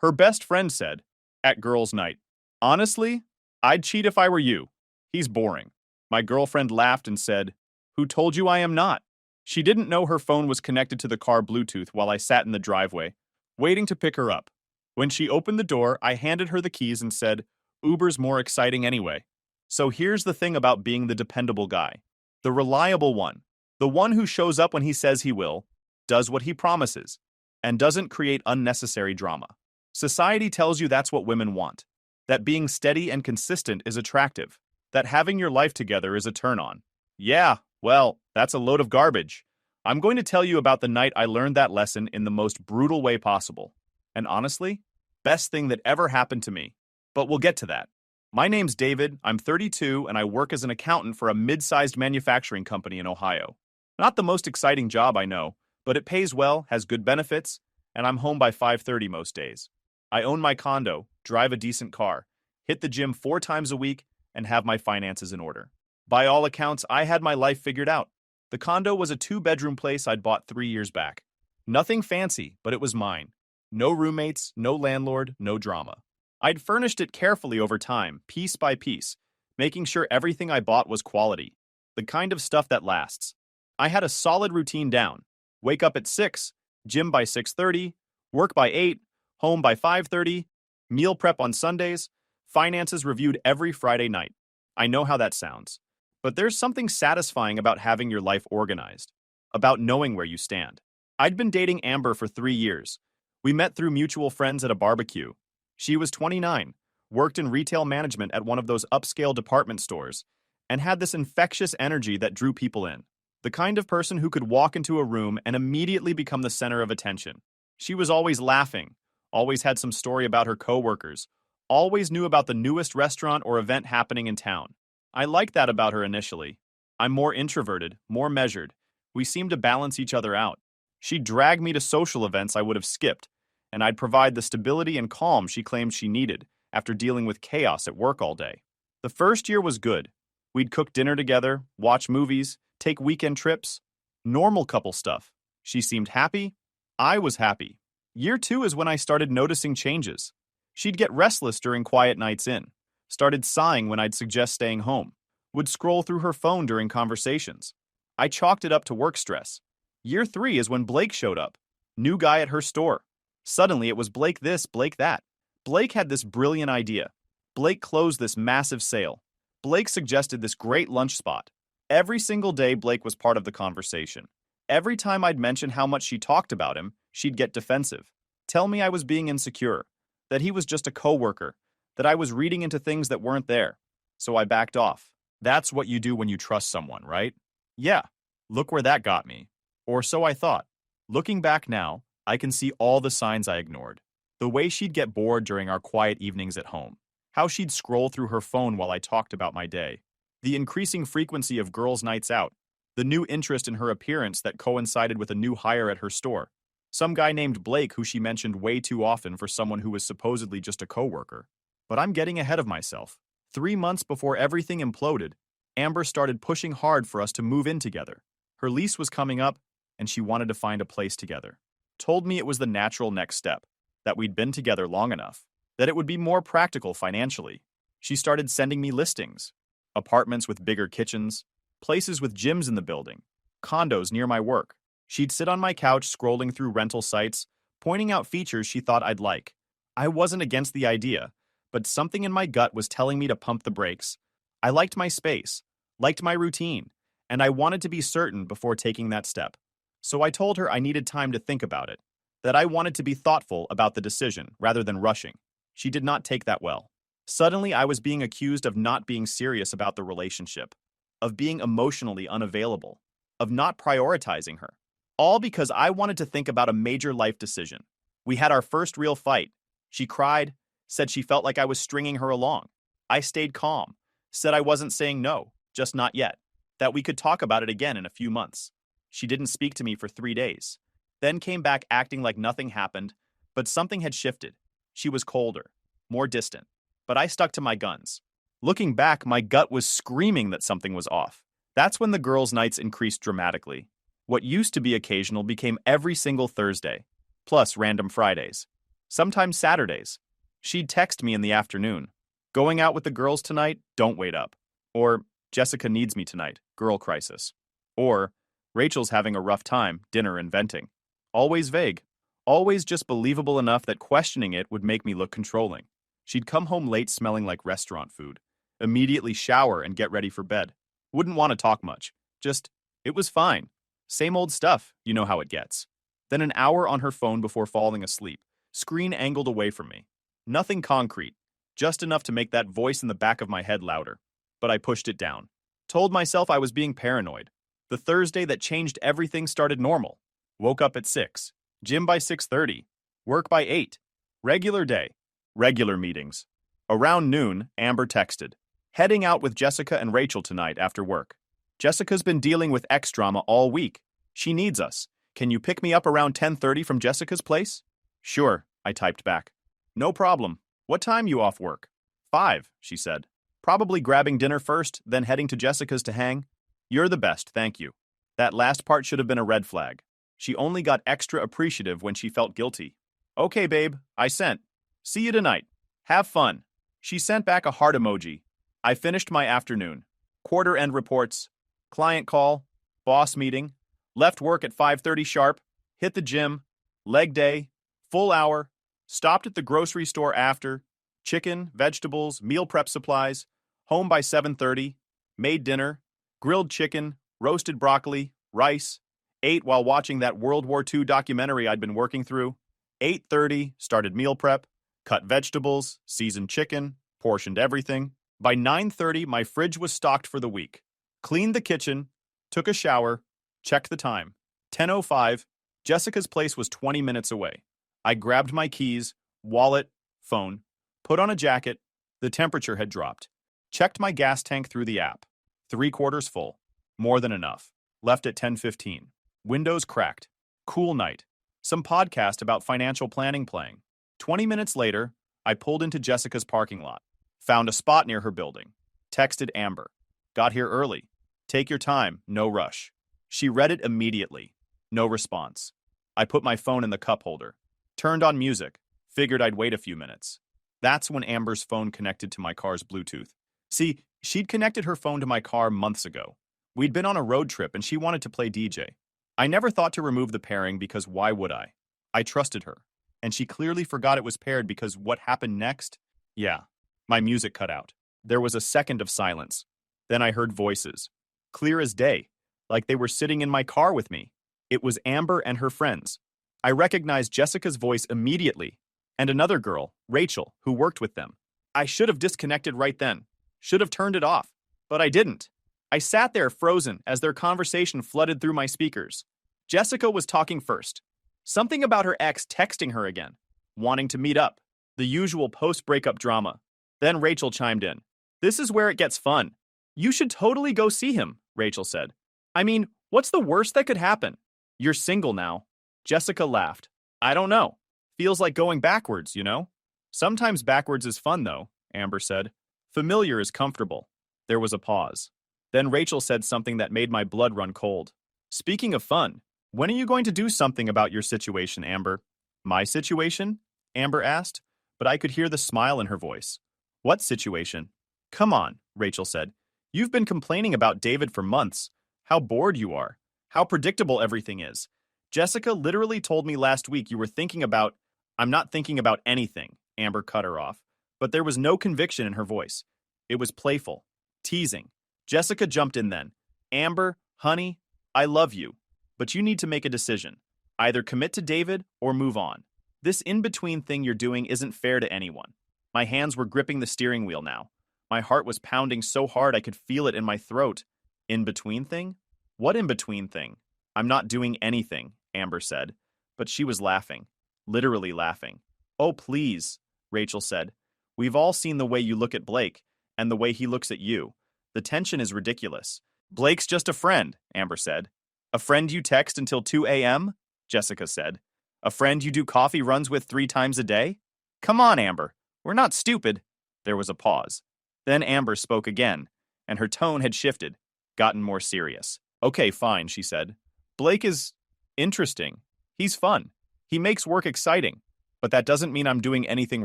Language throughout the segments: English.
Her best friend said, at girls' night, "Honestly, I'd cheat if I were you. He's boring." My girlfriend laughed and said, "Who told you I am not?" She didn't know her phone was connected to the car Bluetooth while I sat in the driveway, waiting to pick her up. When she opened the door, I handed her the keys and said, "Uber's more exciting anyway." So here's the thing about being the dependable guy. The reliable one. The one who shows up when he says he will, does what he promises, and doesn't create unnecessary drama. Society tells you that's what women want. That being steady and consistent is attractive. That having your life together is a turn-on. Yeah, well, that's a load of garbage. I'm going to tell you about the night I learned that lesson in the most brutal way possible. And honestly, best thing that ever happened to me. But we'll get to that. My name's David, I'm 32, and I work as an accountant for a mid-sized manufacturing company in Ohio. Not the most exciting job, I know, but it pays well, has good benefits, and I'm home by 5:30 most days. I own my condo, drive a decent car, hit the gym 4 times a week, and have my finances in order. By all accounts, I had my life figured out. The condo was a 2-bedroom place I'd bought 3 years back. Nothing fancy, but it was mine. No roommates, no landlord, no drama. I'd furnished it carefully over time, piece by piece, making sure everything I bought was quality, the kind of stuff that lasts. I had a solid routine down. Wake up at 6, gym by 6:30, work by 8, home by 5:30, meal prep on Sundays, finances reviewed every Friday night. I know how that sounds. But there's something satisfying about having your life organized, about knowing where you stand. I'd been dating Amber for 3 years. We met through mutual friends at a barbecue. She was 29, worked in retail management at one of those upscale department stores, and had this infectious energy that drew people in. The kind of person who could walk into a room and immediately become the center of attention. She was always laughing, always had some story about her coworkers, always knew about the newest restaurant or event happening in town. I liked that about her initially. I'm more introverted, more measured. We seemed to balance each other out. She'd drag me to social events I would have skipped, and I'd provide the stability and calm she claimed she needed after dealing with chaos at work all day. The first year was good. We'd cook dinner together, watch movies, take weekend trips. Normal couple stuff. She seemed happy. I was happy. Year 2 is when I started noticing changes. She'd get restless during quiet nights in, started sighing when I'd suggest staying home, would scroll through her phone during conversations. I chalked it up to work stress. Year 3 is when Blake showed up. New guy at her store. Suddenly it was Blake this, Blake that. Blake had this brilliant idea. Blake closed this massive sale. Blake suggested this great lunch spot. Every single day Blake was part of the conversation. Every time I'd mention how much she talked about him, she'd get defensive. Tell me I was being insecure, that he was just a coworker, that I was reading into things that weren't there. So I backed off. That's what you do when you trust someone, right? Yeah, look where that got me. Or so I thought. Looking back now, I can see all the signs I ignored. The way she'd get bored during our quiet evenings at home. How she'd scroll through her phone while I talked about my day. The increasing frequency of girls' nights out. The new interest in her appearance that coincided with a new hire at her store. Some guy named Blake who she mentioned way too often for someone who was supposedly just a coworker. But I'm getting ahead of myself. 3 months before everything imploded, Amber started pushing hard for us to move in together. Her lease was coming up, and she wanted to find a place together. Told me it was the natural next step, that we'd been together long enough, that it would be more practical financially. She started sending me listings. Apartments with bigger kitchens, places with gyms in the building, condos near my work. She'd sit on my couch scrolling through rental sites, pointing out features she thought I'd like. I wasn't against the idea, but something in my gut was telling me to pump the brakes. I liked my space, liked my routine, and I wanted to be certain before taking that step. So I told her I needed time to think about it, that I wanted to be thoughtful about the decision rather than rushing. She did not take that well. Suddenly, I was being accused of not being serious about the relationship, of being emotionally unavailable, of not prioritizing her. All because I wanted to think about a major life decision. We had our first real fight. She cried, said she felt like I was stringing her along. I stayed calm, said I wasn't saying no, just not yet, that we could talk about it again in a few months. She didn't speak to me for 3 days, then came back acting like nothing happened, but something had shifted. She was colder, more distant, but I stuck to my guns. Looking back, my gut was screaming that something was off. That's when the girls' nights increased dramatically. What used to be occasional became every single Thursday, plus random Fridays. Sometimes Saturdays. She'd text me in the afternoon. Going out with the girls tonight? Don't wait up. Or, Jessica needs me tonight. Girl crisis. Or, Rachel's having a rough time. Dinner and venting. Always vague. Always just believable enough that questioning it would make me look controlling. She'd come home late smelling like restaurant food. Immediately shower and get ready for bed. Wouldn't want to talk much. Just, it was fine. Same old stuff, you know how it gets. Then an hour on her phone before falling asleep. Screen angled away from me. Nothing concrete. Just enough to make that voice in the back of my head louder. But I pushed it down. Told myself I was being paranoid. The Thursday that changed everything started normal. Woke up at 6. Gym by 6:30. Work by 8. Regular day. Regular meetings. Around noon, Amber texted. Heading out with Jessica and Rachel tonight after work. Jessica's been dealing with X drama all week. She needs us. Can you pick me up around 10:30 from Jessica's place? Sure, I typed back. No problem. What time you off work? 5, she said. Probably grabbing dinner first, then heading to Jessica's to hang. You're the best, thank you. That last part should have been a red flag. She only got extra appreciative when she felt guilty. Okay, babe, I sent. See you tonight. Have fun. She sent back a heart emoji. I finished my afternoon. Quarter-end reports. Client call. Boss meeting. Left work at 5:30 sharp. Hit the gym. Leg day. Full hour. Stopped at the grocery store after. Chicken, vegetables, meal prep supplies. Home by 7:30. Made dinner. Grilled chicken. Roasted broccoli. Rice. Ate while watching that World War II documentary I'd been working through. 8:30. Started meal prep. Cut vegetables. Seasoned chicken. Portioned everything. By 9:30, my fridge was stocked for the week. Cleaned the kitchen. Took a shower. Checked the time. 10:05. Jessica's place was 20 minutes away. I grabbed my keys, wallet, phone, put on a jacket. The temperature had dropped. Checked my gas tank through the app. 3/4 full. More than enough. Left at 10:15. Windows cracked. Cool night. Some podcast about financial planning playing. 20 minutes later, I pulled into Jessica's parking lot. Found a spot near her building. Texted Amber. Got here early. Take your time, no rush. She read it immediately. No response. I put my phone in the cup holder. Turned on music. Figured I'd wait a few minutes. That's when Amber's phone connected to my car's Bluetooth. See, she'd connected her phone to my car months ago. We'd been on a road trip and she wanted to play DJ. I never thought to remove the pairing because why would I? I trusted her. And she clearly forgot it was paired because what happened next? Yeah, my music cut out. There was a second of silence. Then I heard voices. Clear as day, like they were sitting in my car with me. It was Amber and her friends. I recognized Jessica's voice immediately, and another girl, Rachel, who worked with them. I should have disconnected right then. Should have turned it off. But I didn't. I sat there frozen as their conversation flooded through my speakers. Jessica was talking first. Something about her ex texting her again, wanting to meet up. The usual post-breakup drama. Then Rachel chimed in. This is where it gets fun. You should totally go see him, Rachel said. I mean, what's the worst that could happen? You're single now. Jessica laughed. I don't know. Feels like going backwards, you know? Sometimes backwards is fun, though, Amber said. Familiar is comfortable. There was a pause. Then Rachel said something that made my blood run cold. Speaking of fun, when are you going to do something about your situation, Amber? My situation? Amber asked, but I could hear the smile in her voice. What situation? Come on, Rachel said. You've been complaining about David for months. How bored you are. How predictable everything is. Jessica literally told me last week you were thinking about... I'm not thinking about anything, Amber cut her off. But there was no conviction in her voice. It was playful. Teasing. Jessica jumped in then. Amber, honey, I love you. But you need to make a decision. Either commit to David or move on. This in-between thing you're doing isn't fair to anyone. My hands were gripping the steering wheel now. My heart was pounding so hard I could feel it in my throat. In-between thing? What in-between thing? I'm not doing anything, Amber said. But she was laughing. Literally laughing. Oh, please, Rachel said. We've all seen the way you look at Blake, and the way he looks at you. The tension is ridiculous. Blake's just a friend, Amber said. A friend you text until 2 a.m.? Jessica said. A friend you do coffee runs with 3 times a day? Come on, Amber. We're not stupid. There was a pause. Then Amber spoke again, and her tone had shifted, gotten more serious. Okay, fine, she said. Blake is interesting. He's fun. He makes work exciting. But that doesn't mean I'm doing anything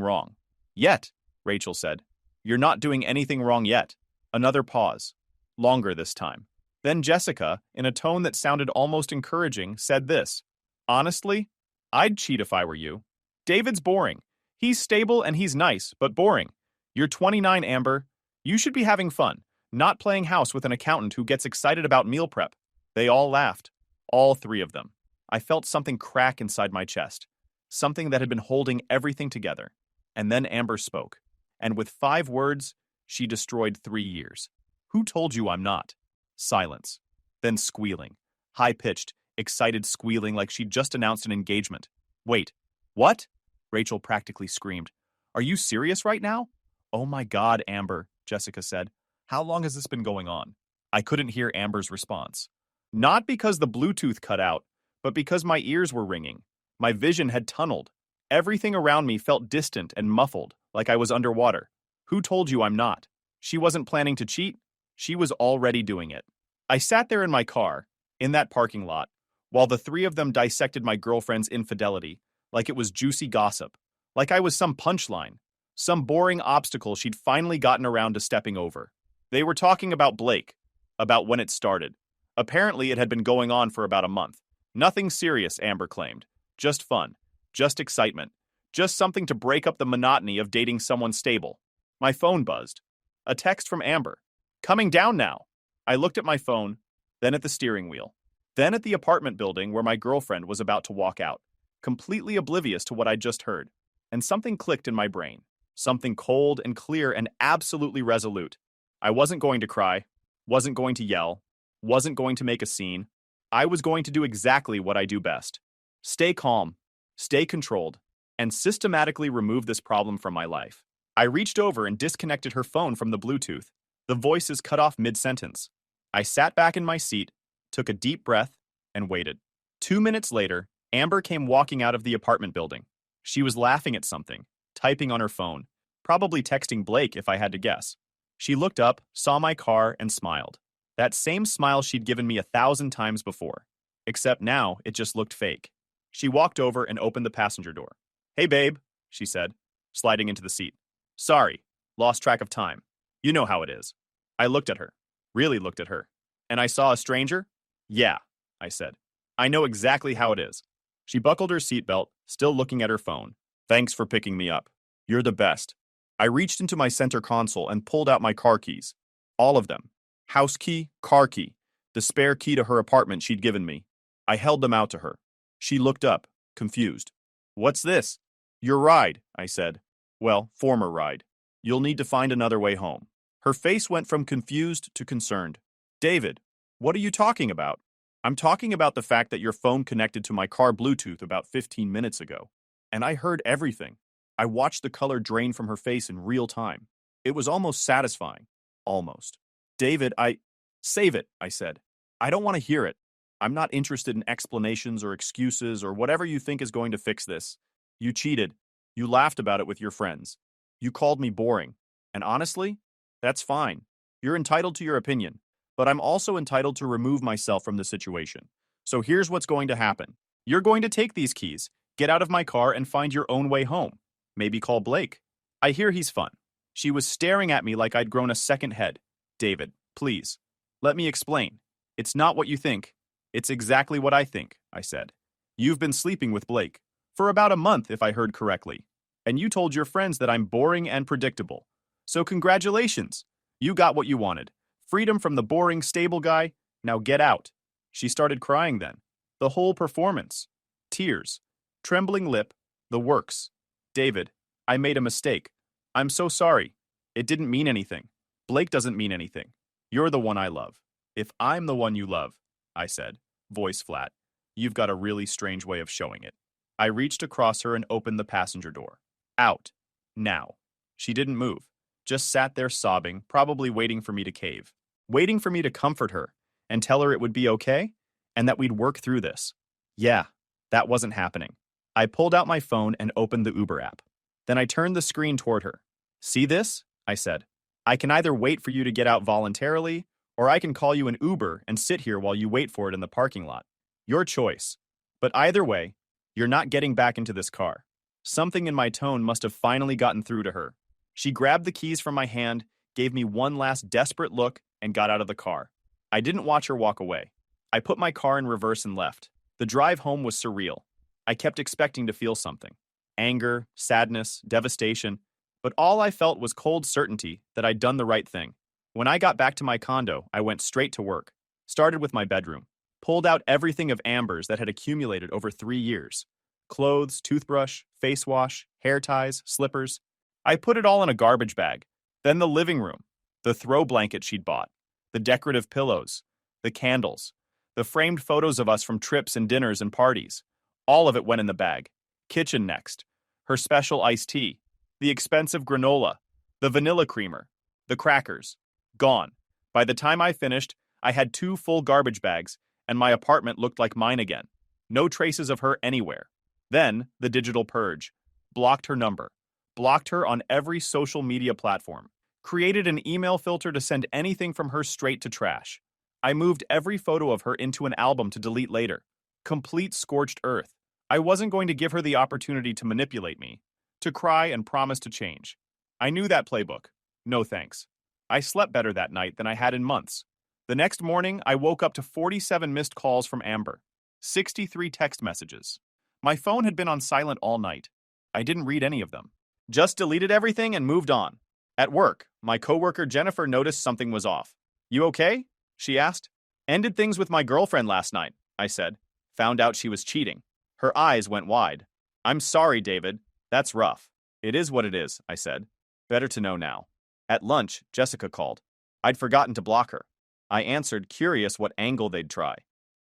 wrong. Yet, Rachel said. You're not doing anything wrong yet. Another pause. Longer this time. Then Jessica, in a tone that sounded almost encouraging, said this. Honestly, I'd cheat if I were you. David's boring. He's stable and he's nice, but boring. You're 29, Amber. You should be having fun, not playing house with an accountant who gets excited about meal prep. They all laughed. All three of them. I felt something crack inside my chest. Something that had been holding everything together. And then Amber spoke. And with 5 words, she destroyed 3 years. Who told you I'm not? Silence. Then squealing. High-pitched, excited squealing like she'd just announced an engagement. Wait. What? Rachel practically screamed. Are you serious right now? Oh my God, Amber, Jessica said. How long has this been going on? I couldn't hear Amber's response. Not because the Bluetooth cut out, but because my ears were ringing. My vision had tunneled. Everything around me felt distant and muffled, like I was underwater. Who told you I'm not? She wasn't planning to cheat. She was already doing it. I sat there in my car, in that parking lot, while the 3 of them dissected my girlfriend's infidelity, like it was juicy gossip, like I was some punchline, some boring obstacle she'd finally gotten around to stepping over. They were talking about Blake, about when it started. Apparently it had been going on for about a month. Nothing serious, Amber claimed. Just fun. Just excitement. Just something to break up the monotony of dating someone stable. My phone buzzed. A text from Amber. Coming down now. I looked at my phone, then at the steering wheel, then at the apartment building where my girlfriend was about to walk out, completely oblivious to what I'd just heard. And something clicked in my brain. Something cold and clear and absolutely resolute. I wasn't going to cry, wasn't going to yell, wasn't going to make a scene. I was going to do exactly what I do best. Stay calm, stay controlled, and systematically remove this problem from my life. I reached over and disconnected her phone from the Bluetooth. The voices cut off mid-sentence. I sat back in my seat, took a deep breath, and waited. 2 minutes later, Amber came walking out of the apartment building. She was laughing at something, typing on her phone, probably texting Blake if I had to guess. She looked up, saw my car, and smiled. That same smile she'd given me 1,000 times before. Except now, it just looked fake. She walked over and opened the passenger door. Hey, babe, she said, sliding into the seat. Sorry, lost track of time. You know how it is. I looked at her, really looked at her. And I saw a stranger? Yeah, I said. I know exactly how it is. She buckled her seatbelt, still looking at her phone. Thanks for picking me up. You're the best. I reached into my center console and pulled out my car keys. All of them. House key, car key, the spare key to her apartment she'd given me. I held them out to her. She looked up, confused. What's this? Your ride, I said. Well, former ride. You'll need to find another way home. Her face went from confused to concerned. David, what are you talking about? I'm talking about the fact that your phone connected to my car Bluetooth about 15 minutes ago. And I heard everything. I watched the color drain from her face in real time. It was almost satisfying. Almost. David, Save it, I said. I don't want to hear it. I'm not interested in explanations or excuses or whatever you think is going to fix this. You cheated. You laughed about it with your friends. You called me boring. And honestly, that's fine. You're entitled to your opinion. But I'm also entitled to remove myself from the situation. So here's what's going to happen. You're going to take these keys, get out of my car, and find your own way home. Maybe call Blake. I hear he's fun. She was staring at me like I'd grown a second head. David, please. Let me explain. It's not what you think. It's exactly what I think, I said. You've been sleeping with Blake. For about a month, if I heard correctly. And you told your friends that I'm boring and predictable. So congratulations. You got what you wanted. Freedom from the boring, stable guy. Now get out. She started crying then. The whole performance. Tears. Trembling lip. The works. David, I made a mistake. I'm so sorry. It didn't mean anything. Blake doesn't mean anything. You're the one I love. If I'm the one you love, I said, voice flat, you've got a really strange way of showing it. I reached across her and opened the passenger door. Out. Now. She didn't move. Just sat there sobbing, probably waiting for me to cave. Waiting for me to comfort her and tell her it would be okay and that we'd work through this. Yeah, that wasn't happening. I pulled out my phone and opened the Uber app. Then I turned the screen toward her. See this? I said. I can either wait for you to get out voluntarily, or I can call you an Uber and sit here while you wait for it in the parking lot. Your choice. But either way, you're not getting back into this car. Something in my tone must have finally gotten through to her. She grabbed the keys from my hand, gave me one last desperate look, and got out of the car. I didn't watch her walk away. I put my car in reverse and left. The drive home was surreal. I kept expecting to feel something. Anger, sadness, devastation. But all I felt was cold certainty that I'd done the right thing. When I got back to my condo, I went straight to work. Started with my bedroom. Pulled out everything of Amber's that had accumulated over 3 years. Clothes, toothbrush, face wash, hair ties, slippers. I put it all in a garbage bag. Then the living room. The throw blanket she'd bought. The decorative pillows. The candles. The framed photos of us from trips and dinners and parties. All of it went in the bag. Kitchen next. Her special iced tea. The expensive granola. The vanilla creamer. The crackers. Gone. By the time I finished, I had 2 full garbage bags, and my apartment looked like mine again. No traces of her anywhere. Then, the digital purge. Blocked her number. Blocked her on every social media platform. Created an email filter to send anything from her straight to trash. I moved every photo of her into an album to delete later. Complete scorched earth. I wasn't going to give her the opportunity to manipulate me, to cry and promise to change. I knew that playbook. No thanks. I slept better that night than I had in months. The next morning, I woke up to 47 missed calls from Amber, 63 text messages. My phone had been on silent all night. I didn't read any of them. Just deleted everything and moved on. At work, my coworker Jennifer noticed something was off. "You okay?" she asked. "Ended things with my girlfriend last night," I said. Found out she was cheating. Her eyes went wide. "I'm sorry, David. That's rough." "It is what it is," I said. "Better to know now." At lunch, Jessica called. I'd forgotten to block her. I answered, curious what angle they'd try.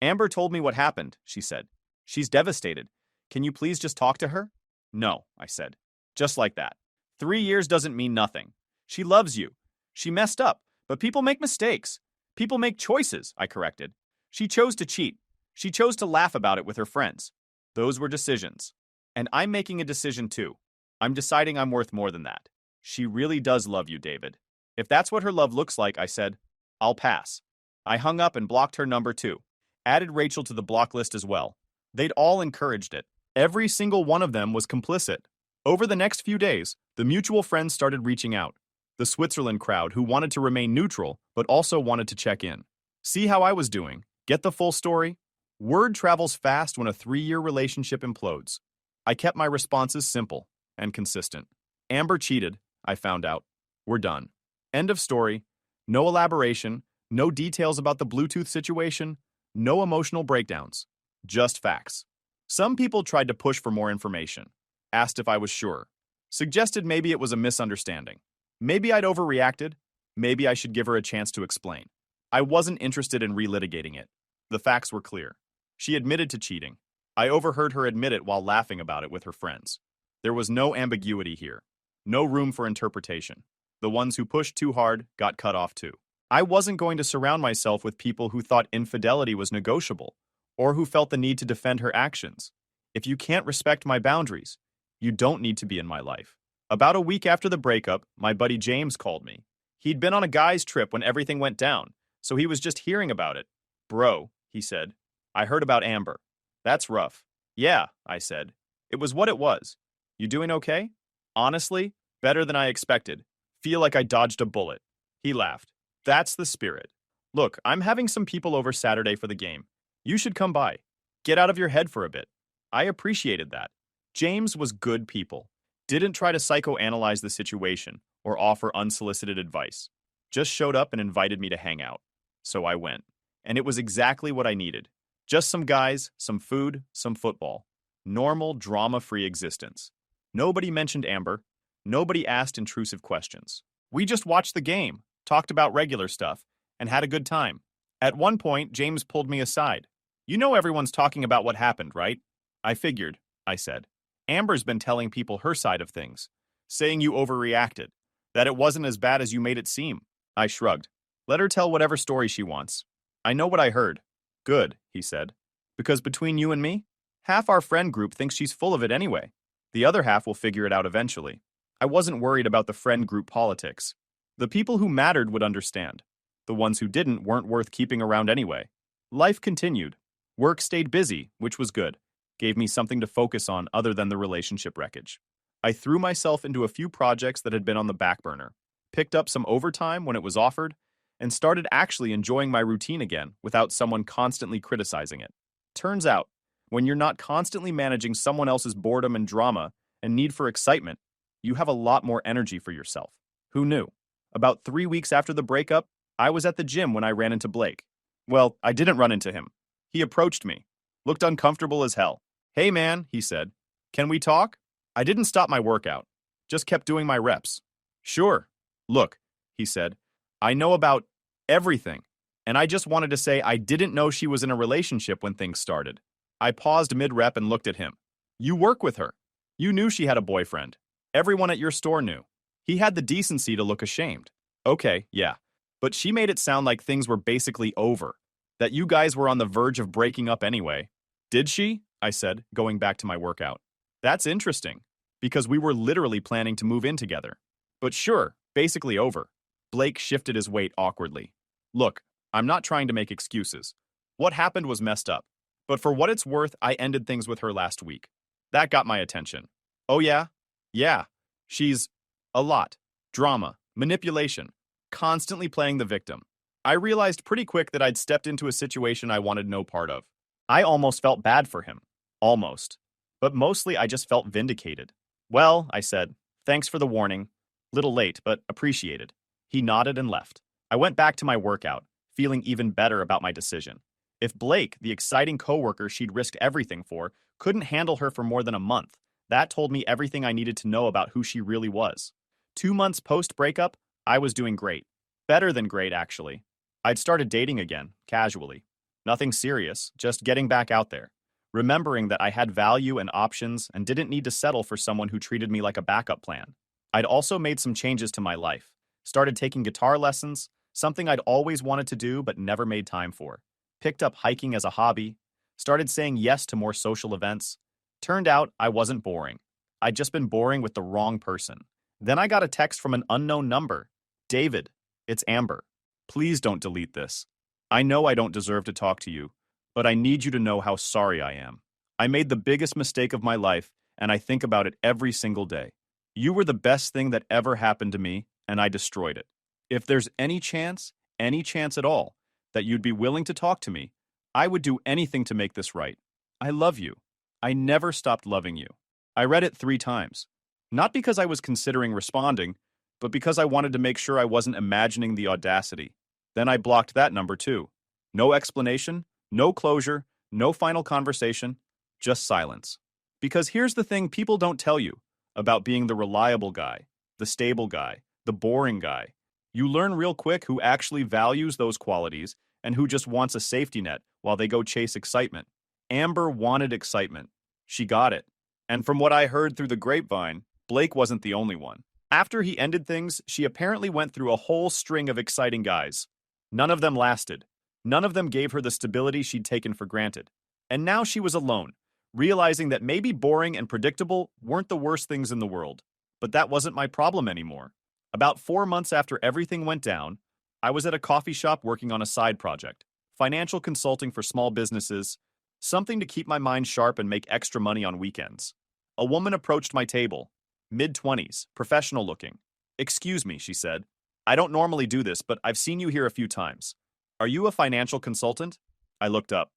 "Amber told me what happened," she said. "She's devastated. Can you please just talk to her?" "No," I said. Just like that. 3 years doesn't mean nothing. She loves you. She messed up, but people make mistakes. People make choices, I corrected. She chose to cheat. She chose to laugh about it with her friends. Those were decisions. And I'm making a decision too. I'm deciding I'm worth more than that. She really does love you, David. If that's what her love looks like, I said, I'll pass. I hung up and blocked her number too. Added Rachel to the block list as well. They'd all encouraged it. Every single one of them was complicit. Over the next few days, the mutual friends started reaching out. The Switzerland crowd who wanted to remain neutral, but also wanted to check in. See how I was doing. Get the full story? Word travels fast when a 3-year relationship implodes. I kept my responses simple and consistent. Amber cheated, I found out. We're done. End of story. No elaboration, no details about the Bluetooth situation, no emotional breakdowns. Just facts. Some people tried to push for more information. Asked if I was sure. Suggested maybe it was a misunderstanding. Maybe I'd overreacted. Maybe I should give her a chance to explain. I wasn't interested in relitigating it. The facts were clear. She admitted to cheating. I overheard her admit it while laughing about it with her friends. There was no ambiguity here. No room for interpretation. The ones who pushed too hard got cut off too. I wasn't going to surround myself with people who thought infidelity was negotiable, or who felt the need to defend her actions. If you can't respect my boundaries, you don't need to be in my life. About a week after the breakup, my buddy James called me. He'd been on a guy's trip when everything went down, so he was just hearing about it. "Bro," he said, "I heard about Amber. That's rough." "Yeah," I said. "It was what it was. You doing okay?" "Honestly, better than I expected. Feel like I dodged a bullet." He laughed. "That's the spirit. Look, I'm having some people over Saturday for the game. You should come by. Get out of your head for a bit." I appreciated that. James was good people. Didn't try to psychoanalyze the situation or offer unsolicited advice. Just showed up and invited me to hang out. So I went. And it was exactly what I needed. Just some guys, some food, some football. Normal, drama-free existence. Nobody mentioned Amber. Nobody asked intrusive questions. We just watched the game, talked about regular stuff, and had a good time. At one point, James pulled me aside. "You know everyone's talking about what happened, right?" "I figured," I said. "Amber's been telling people her side of things, saying you overreacted, that it wasn't as bad as you made it seem." I shrugged. "Let her tell whatever story she wants. I know what I heard." "Good," he said. "Because between you and me, half our friend group thinks she's full of it anyway. The other half will figure it out eventually." I wasn't worried about the friend group politics. The people who mattered would understand. The ones who didn't weren't worth keeping around anyway. Life continued. Work stayed busy, which was good. gave me something to focus on other than the relationship wreckage. I threw myself into a few projects that had been on the back burner, picked up some overtime when it was offered, and started actually enjoying my routine again without someone constantly criticizing it. Turns out, when you're not constantly managing someone else's boredom and drama and need for excitement, you have a lot more energy for yourself. Who knew? About 3 weeks after the breakup, I was at the gym when I ran into Blake. Well, I didn't run into him. He approached me, looked uncomfortable as hell. "Hey man," he said, "can we talk?" I didn't stop my workout, just kept doing my reps. "Sure. Look," he said, "I know about everything, and I just wanted to say I didn't know she was in a relationship when things started." I paused mid-rep and looked at him. "You work with her. You knew she had a boyfriend. Everyone at your store knew." He had the decency to look ashamed. "Okay, yeah. But she made it sound like things were basically over, that you guys were on the verge of breaking up anyway." "Did she?" I said, going back to my workout. "That's interesting, because we were literally planning to move in together. But sure, basically over." Blake shifted his weight awkwardly. "Look, I'm not trying to make excuses. What happened was messed up. But for what it's worth, I ended things with her last week. That got my attention." "Oh yeah?" "Yeah. She's a lot. Drama, manipulation, constantly playing the victim. I realized pretty quick that I'd stepped into a situation I wanted no part of. I almost felt bad for him. Almost. But mostly I just felt vindicated." "Well," I said, "thanks for the warning. Little late, but appreciated." He nodded and left. I went back to my workout, feeling even better about my decision. If Blake, the exciting coworker she'd risked everything for, couldn't handle her for more than a month, that told me everything I needed to know about who she really was. 2 months post-breakup, I was doing great. Better than great, actually. I'd started dating again, casually. Nothing serious, just getting back out there. Remembering that I had value and options and didn't need to settle for someone who treated me like a backup plan. I'd also made some changes to my life. Started taking guitar lessons, something I'd always wanted to do but never made time for. Picked up hiking as a hobby. Started saying yes to more social events. Turned out I wasn't boring. I'd just been boring with the wrong person. Then I got a text from an unknown number. "David, it's Amber. Please don't delete this. I know I don't deserve to talk to you, but I need you to know how sorry I am. I made the biggest mistake of my life, and I think about it every single day. You were the best thing that ever happened to me, and I destroyed it. If there's any chance at all, that you'd be willing to talk to me, I would do anything to make this right. I love you. I never stopped loving you." I read it 3 times. Not because I was considering responding, but because I wanted to make sure I wasn't imagining the audacity. Then I blocked that number too. No explanation, no closure, no final conversation, just silence. Because here's the thing people don't tell you about being the reliable guy, the stable guy, the boring guy. You learn real quick who actually values those qualities and who just wants a safety net while they go chase excitement. Amber wanted excitement. She got it. And from what I heard through the grapevine, Blake wasn't the only one. After he ended things, she apparently went through a whole string of exciting guys. None of them lasted. None of them gave her the stability she'd taken for granted. And now she was alone, realizing that maybe boring and predictable weren't the worst things in the world. But that wasn't my problem anymore. About 4 months after everything went down, I was at a coffee shop working on a side project, financial consulting for small businesses, something to keep my mind sharp and make extra money on weekends. A woman approached my table, mid-20s, professional looking. "Excuse me," she said. "I don't normally do this, but I've seen you here a few times. Are you a financial consultant?" I looked up.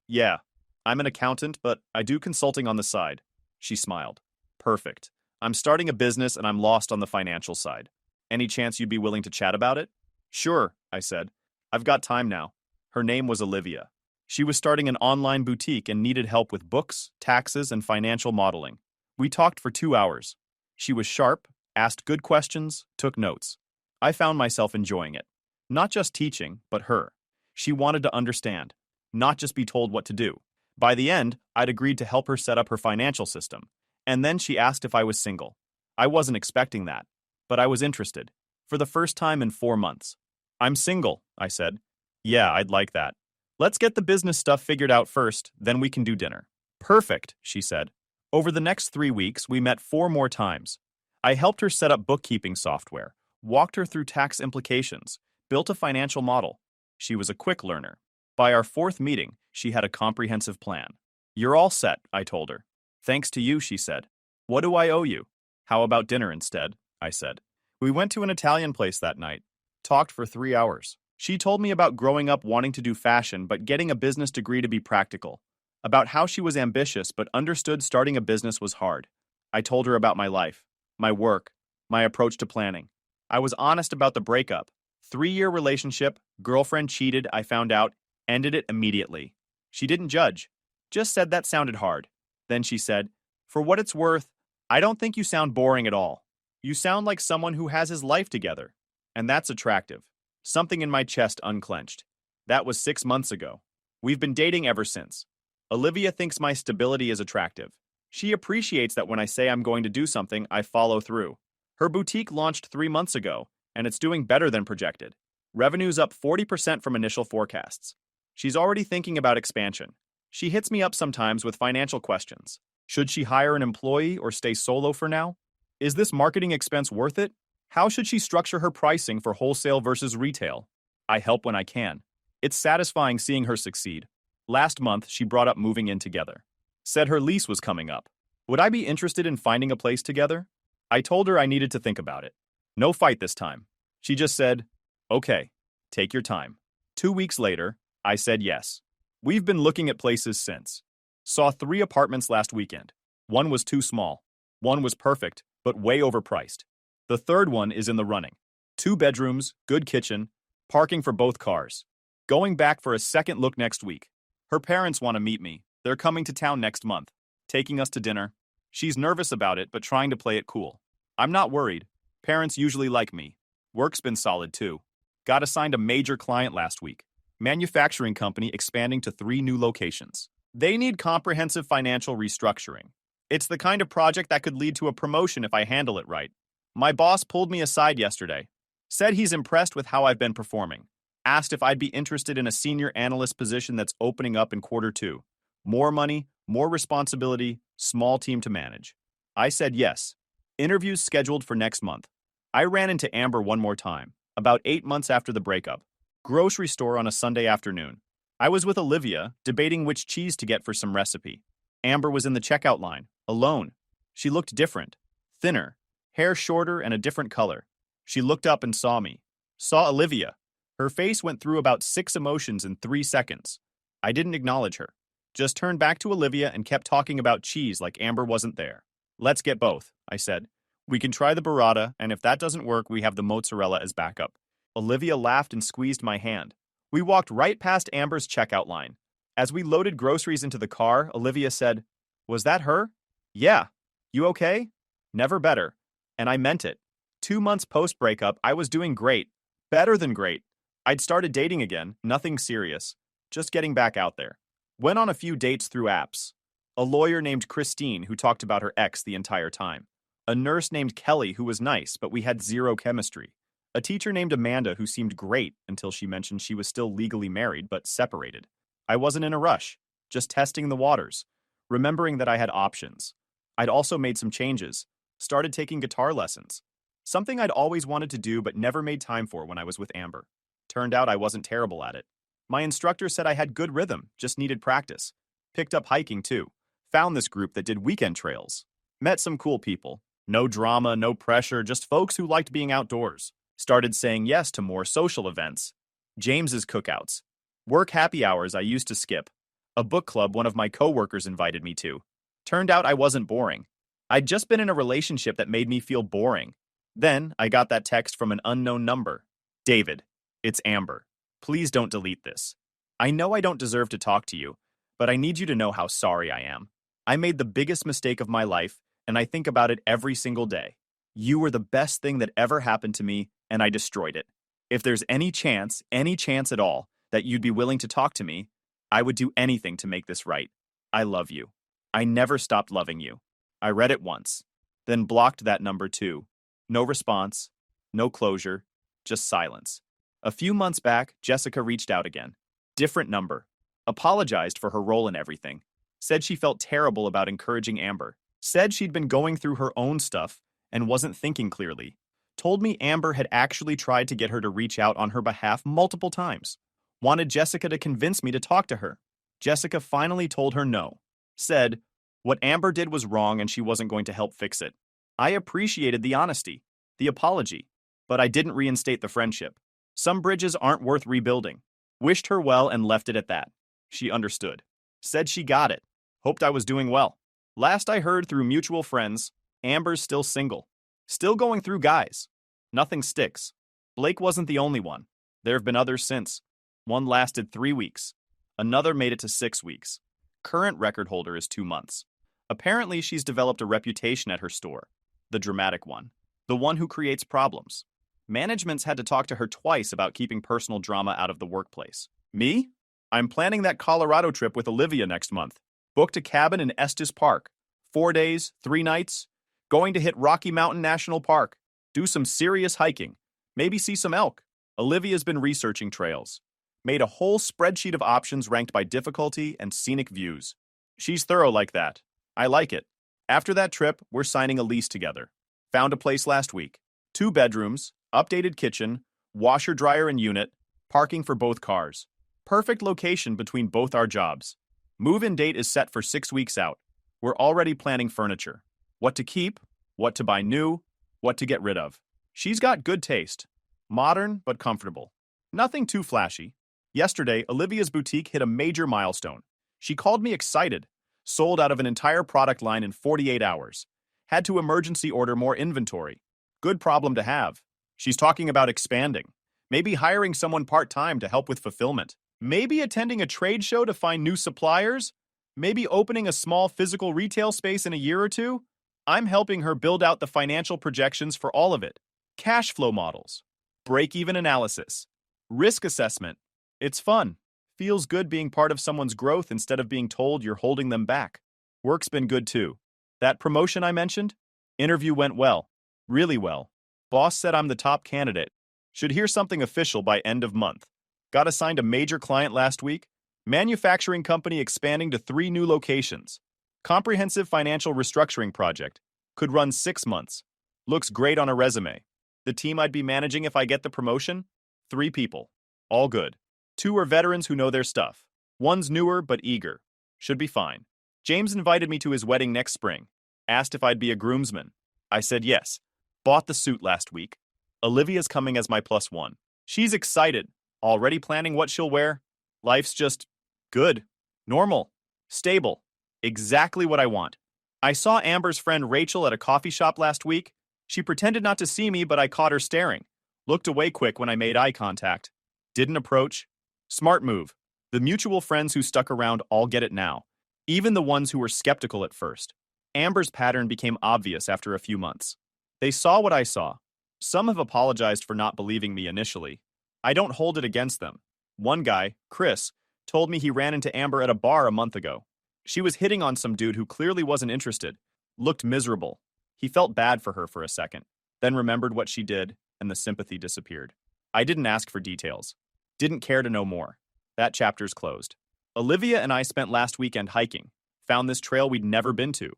Yeah. I'm an accountant, but I do consulting on the side." She smiled. "Perfect. I'm starting a business and I'm lost on the financial side. Any chance you'd be willing to chat about it?" "Sure," I said. "I've got time now." Her name was Olivia. She was starting an online boutique and needed help with books, taxes, and financial modeling. We talked for 2 hours. She was sharp, asked good questions, took notes. I found myself enjoying it. Not just teaching, but her. She wanted to understand, not just be told what to do. By the end, I'd agreed to help her set up her financial system. And then she asked if I was single. I wasn't expecting that, but I was interested. For the first time in 4 months. "I'm single," I said. "Yeah, I'd like that. Let's get the business stuff figured out first, then we can do dinner." "Perfect," she said. Over the next 3 weeks, we met 4 more times. I helped her set up bookkeeping software, walked her through tax implications, built a financial model. She was a quick learner. By our 4th meeting, she had a comprehensive plan. You're all set, I told her. Thanks to you, she said. What do I owe you? How about dinner instead? I said. We went to an Italian place that night. Talked for 3 hours. She told me about growing up wanting to do fashion but getting a business degree to be practical. About how she was ambitious but understood starting a business was hard. I told her about my life, my work, my approach to planning. I was honest about the breakup. 3-year relationship, girlfriend cheated, I found out, ended it immediately. She didn't judge, just said that sounded hard. Then she said, for what it's worth, I don't think you sound boring at all. You sound like someone who has his life together. And that's attractive. Something in my chest unclenched. That was 6 months ago. We've been dating ever since. Olivia thinks my stability is attractive. She appreciates that when I say I'm going to do something, I follow through. Her boutique launched 3 months ago, and it's doing better than projected. Revenue's up 40% from initial forecasts. She's already thinking about expansion. She hits me up sometimes with financial questions. Should she hire an employee or stay solo for now? Is this marketing expense worth it? How should she structure her pricing for wholesale versus retail? I help when I can. It's satisfying seeing her succeed. Last month, she brought up moving in together. Said her lease was coming up. Would I be interested in finding a place together? I told her I needed to think about it. No fight this time. She just said, okay, take your time. 2 weeks later, I said yes. We've been looking at places since. Saw 3 apartments last weekend. One was too small. One was perfect, but way overpriced. The third one is in the running. 2 bedrooms, good kitchen, parking for both cars. Going back for a second look next week. Her parents want to meet me. They're coming to town next month, taking us to dinner. She's nervous about it, but trying to play it cool. I'm not worried. Parents usually like me. Work's been solid too. Got assigned a major client last week. Manufacturing company expanding to 3 new locations. They need comprehensive financial restructuring. It's the kind of project that could lead to a promotion if I handle it right. My boss pulled me aside yesterday. Said he's impressed with how I've been performing. Asked if I'd be interested in a senior analyst position that's opening up in Q2. More money, more responsibility, small team to manage. I said yes. Interviews scheduled for next month. I ran into Amber one more time, about 8 months after the breakup. Grocery store on a Sunday afternoon. I was with Olivia, debating which cheese to get for some recipe. Amber was in the checkout line, alone. She looked different, thinner, hair shorter and a different color. She looked up and saw me. Saw Olivia. Her face went through about 6 emotions in 3 seconds. I didn't acknowledge her. Just turned back to Olivia and kept talking about cheese like Amber wasn't there. Let's get both, I said. We can try the burrata, and if that doesn't work, we have the mozzarella as backup. Olivia laughed and squeezed my hand. We walked right past Amber's checkout line. As we loaded groceries into the car, Olivia said, was that her? Yeah. You okay? Never better. And I meant it. 2 months post-breakup, I was doing great. Better than great. I'd started dating again, nothing serious. Just getting back out there. Went on a few dates through apps. A lawyer named Christine who talked about her ex the entire time. A nurse named Kelly who was nice, but we had zero chemistry. A teacher named Amanda who seemed great until she mentioned she was still legally married but separated. I wasn't in a rush, just testing the waters, remembering that I had options. I'd also made some changes, started taking guitar lessons. Something I'd always wanted to do but never made time for when I was with Amber. Turned out I wasn't terrible at it. My instructor said I had good rhythm, just needed practice. Picked up hiking too. Found this group that did weekend trails. Met some cool people. No drama, no pressure, just folks who liked being outdoors. Started saying yes to more social events. James's cookouts. Work happy hours I used to skip. A book club one of my coworkers invited me to. Turned out I wasn't boring. I'd just been in a relationship that made me feel boring. Then I got that text from an unknown number. David, it's Amber. Please don't delete this. I know I don't deserve to talk to you, but I need you to know how sorry I am. I made the biggest mistake of my life, and I think about it every single day. You were the best thing that ever happened to me, and I destroyed it. If there's any chance at all, that you'd be willing to talk to me, I would do anything to make this right. I love you. I never stopped loving you. I read it once, then blocked that number too. No response, no closure, just silence. A few months back, Jessica reached out again. Different number. Apologized for her role in everything. Said she felt terrible about encouraging Amber. Said she'd been going through her own stuff and wasn't thinking clearly. Told me Amber had actually tried to get her to reach out on her behalf multiple times. Wanted Jessica to convince me to talk to her. Jessica finally told her no. Said, what Amber did was wrong and she wasn't going to help fix it. I appreciated the honesty, the apology, but I didn't reinstate the friendship. Some bridges aren't worth rebuilding. Wished her well and left it at that. She understood. Said she got it. Hoped I was doing well. Last I heard through mutual friends, Amber's still single. Still going through guys. Nothing sticks. Blake wasn't the only one. There have been others since. One lasted 3 weeks. Another made it to 6 weeks. Current record holder is 2 months. Apparently, she's developed a reputation at her store. The dramatic one. The one who creates problems. Management's had to talk to her twice about keeping personal drama out of the workplace. Me? I'm planning that Colorado trip with Olivia next month. Booked a cabin in Estes Park. 4 days, 3 nights. Going to hit Rocky Mountain National Park. Do some serious hiking. Maybe see some elk. Olivia's been researching trails. Made a whole spreadsheet of options ranked by difficulty and scenic views. She's thorough like that. I like it. After that trip, we're signing a lease together. Found a place last week. 2 bedrooms, updated kitchen, washer, dryer, and unit, parking for both cars. Perfect location between both our jobs. Move-in date is set for 6 weeks out. We're already planning furniture. What to keep, what to buy new, what to get rid of. She's got good taste. Modern, but comfortable. Nothing too flashy. Yesterday, Olivia's boutique hit a major milestone. She called me excited. Sold out of an entire product line in 48 hours. Had to emergency order more inventory. Good problem to have. She's talking about expanding. Maybe hiring someone part-time to help with fulfillment. Maybe attending a trade show to find new suppliers. Maybe opening a small physical retail space in a year or two. I'm helping her build out the financial projections for all of it. Cash flow models. Break-even analysis. Risk assessment. It's fun. Feels good being part of someone's growth instead of being told you're holding them back. Work's been good too. That promotion I mentioned? Interview went well. Really well. Boss said I'm the top candidate. Should hear something official by end of month. Got assigned a major client last week. Manufacturing company expanding to 3 new locations. Comprehensive financial restructuring project. Could run 6 months. Looks great on a resume. The team I'd be managing if I get the promotion? 3 people. All good. 2 are veterans who know their stuff. One's newer but eager. Should be fine. James invited me to his wedding next spring. Asked if I'd be a groomsman. I said yes. Bought the suit last week. Olivia's coming as my +1. She's excited. Already planning what she'll wear. Life's just good. Normal. Stable. Exactly what I want. I saw Amber's friend Rachel at a coffee shop last week. She pretended not to see me, but I caught her staring. Looked away quick when I made eye contact. Didn't approach. Smart move. The mutual friends who stuck around all get it now. Even the ones who were skeptical at first. Amber's pattern became obvious after a few months. They saw what I saw. Some have apologized for not believing me initially. I don't hold it against them. One guy, Chris, told me he ran into Amber at a bar a month ago. She was hitting on some dude who clearly wasn't interested. Looked miserable. He felt bad for her for a second, then remembered what she did, and the sympathy disappeared. I didn't ask for details. Didn't care to know more. That chapter's closed. Olivia and I spent last weekend hiking. Found this trail we'd never been to.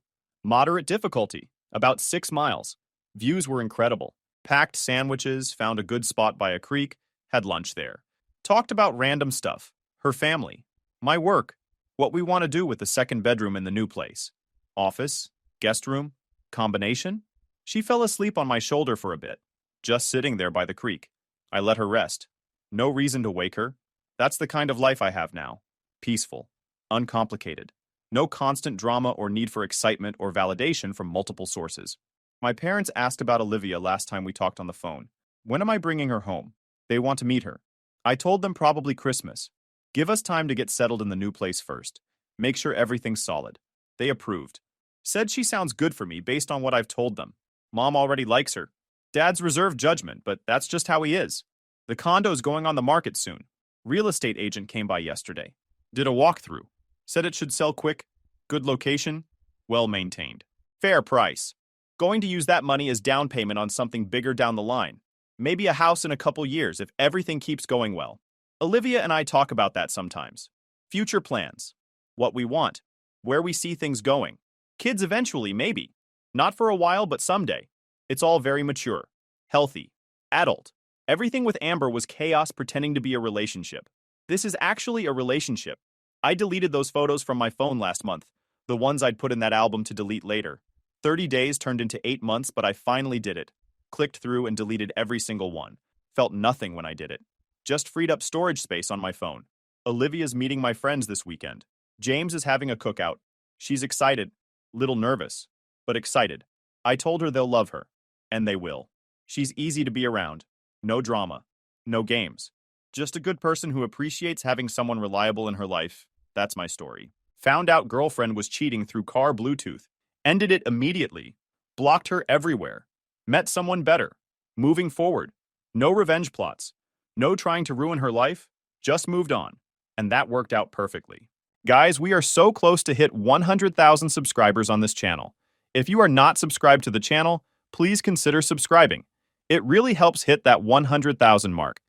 Moderate difficulty, about 6 miles. Views were incredible. Packed sandwiches, found a good spot by a creek, had lunch there. Talked about random stuff. Her family. My work. What we want to do with the 2nd bedroom in the new place. Office. Guest room. Combination. She fell asleep on my shoulder for a bit. Just sitting there by the creek. I let her rest. No reason to wake her. That's the kind of life I have now. Peaceful. Uncomplicated. No constant drama or need for excitement or validation from multiple sources. My parents asked about Olivia last time we talked on the phone. When am I bringing her home? They want to meet her. I told them probably Christmas. Give us time to get settled in the new place first. Make sure everything's solid. They approved. Said she sounds good for me based on what I've told them. Mom already likes her. Dad's reserved judgment, but that's just how he is. The condo's going on the market soon. Real estate agent came by yesterday. Did a walkthrough. Said it should sell quick. Good location. Well maintained. Fair price. Going to use that money as down payment on something bigger down the line. Maybe a house in a couple years if everything keeps going well. Olivia and I talk about that sometimes. Future plans. What we want. Where we see things going. Kids eventually, maybe. Not for a while, but someday. It's all very mature. Healthy. Adult. Everything with Amber was chaos pretending to be a relationship. This is actually a relationship. I deleted those photos from my phone last month. The ones I'd put in that album to delete later. 30 days turned into 8 months, but I finally did it. Clicked through and deleted every single one. Felt nothing when I did it. Just freed up storage space on my phone. Olivia's meeting my friends this weekend. James is having a cookout. She's excited, little nervous, but excited. I told her they'll love her, and they will. She's easy to be around. No drama. No games. Just a good person who appreciates having someone reliable in her life. That's my story. Found out girlfriend was cheating through car Bluetooth. Ended it immediately. Blocked her everywhere. Met someone better. Moving forward. No revenge plots. No trying to ruin her life. Just moved on. And that worked out perfectly. Guys, we are so close to hit 100,000 subscribers on this channel. If you are not subscribed to the channel, please consider subscribing. It really helps hit that 100,000 mark.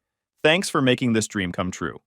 Thanks for making this dream come true.